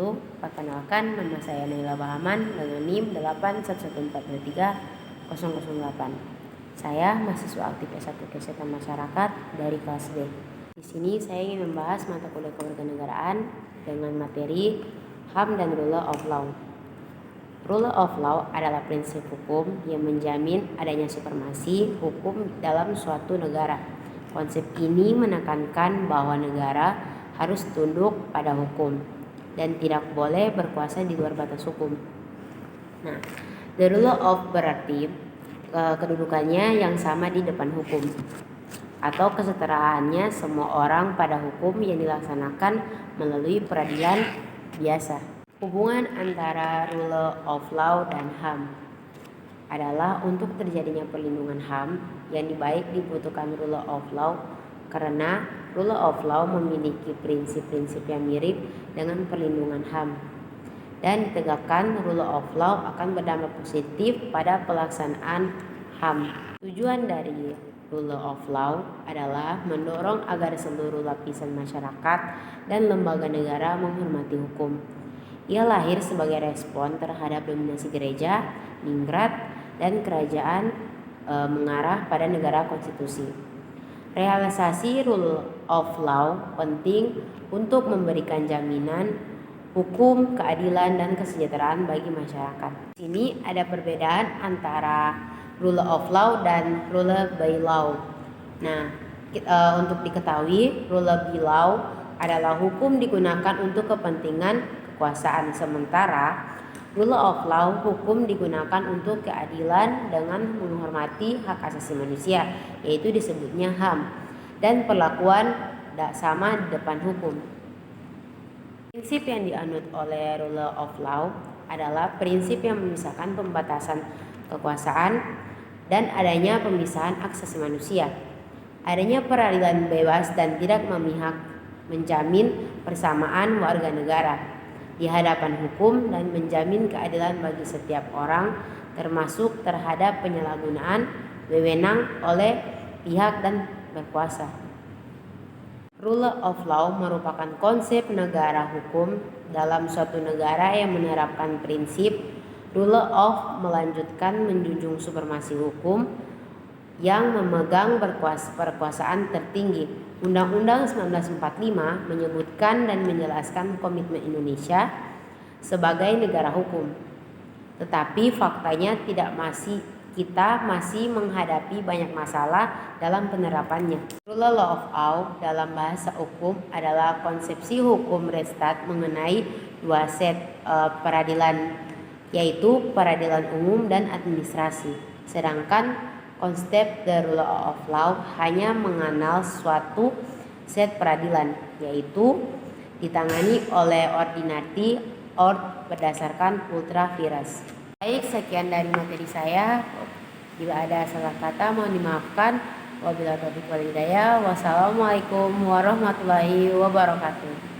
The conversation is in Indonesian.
wabarakatuh. Perkenalkan, nama saya Naila Bahaman dengan NIM 811430008. Saya mahasiswa aktif S1 Kesehatan Masyarakat dari kelas B. Di sini saya ingin membahas mata kuliah kewarganegaraan dengan materi HAM dan Rule of Law. Rule of Law adalah prinsip hukum yang menjamin adanya supremasi hukum dalam suatu negara. Konsep ini menekankan bahwa negara harus tunduk pada hukum dan tidak boleh berkuasa di luar batas hukum. Nah, the rule of berarti kedudukannya yang sama di depan hukum atau kesetaraannya semua orang pada hukum yang dilaksanakan melalui peradilan biasa. Hubungan antara rule of law dan HAM adalah untuk terjadinya perlindungan HAM yang baik dibutuhkan rule of law karena rule of law memiliki prinsip-prinsip yang mirip dengan perlindungan HAM dan ditegakkan rule of law akan berdampak positif pada pelaksanaan HAM. Tujuan dari rule of law adalah mendorong agar seluruh lapisan masyarakat dan lembaga negara menghormati hukum. Ia lahir sebagai respon terhadap dominasi gereja, ningrat, dan kerajaan mengarah pada negara konstitusi. Realisasi rule of law penting untuk memberikan jaminan hukum, keadilan, dan kesejahteraan bagi masyarakat. Di sini ada perbedaan antara rule of law dan rule by law. Nah, untuk diketahui, rule by law adalah hukum digunakan untuk kepentingan kekuasaan, sementara rule of law hukum digunakan untuk keadilan dengan menghormati hak asasi manusia, yaitu disebutnya HAM, dan perlakuan sama di depan hukum. Prinsip yang dianut oleh rule of law adalah prinsip yang memisahkan pembatasan kekuasaan dan adanya pemisahan hak asasi manusia. Adanya peradilan bebas dan tidak memihak menjamin persamaan warga negara di hadapan hukum dan menjamin keadilan bagi setiap orang, termasuk terhadap penyalahgunaan wewenang oleh pihak dan berkuasa. Rule of law merupakan konsep negara hukum dalam suatu negara yang menerapkan prinsip rule of melanjutkan menjunjung supremasi hukum yang memegang perkuasaan tertinggi. Undang-Undang 1945 menyebutkan dan menjelaskan komitmen Indonesia sebagai negara hukum. Tetapi faktanya kita masih menghadapi banyak masalah dalam penerapannya. Rule of law dalam bahasa hukum adalah konsepsi hukum restat mengenai dua set peradilan, yaitu peradilan umum dan administrasi. Sedangkan konsep the rule of law hanya mengenal suatu set peradilan, yaitu ditangani oleh ordinari berdasarkan ultra vires. Baik, sekian dari materi saya. Bila ada salah kata mohon dimaafkan. Wabillahi taufiq wal hidayah. Wassalamualaikum warahmatullahi wabarakatuh.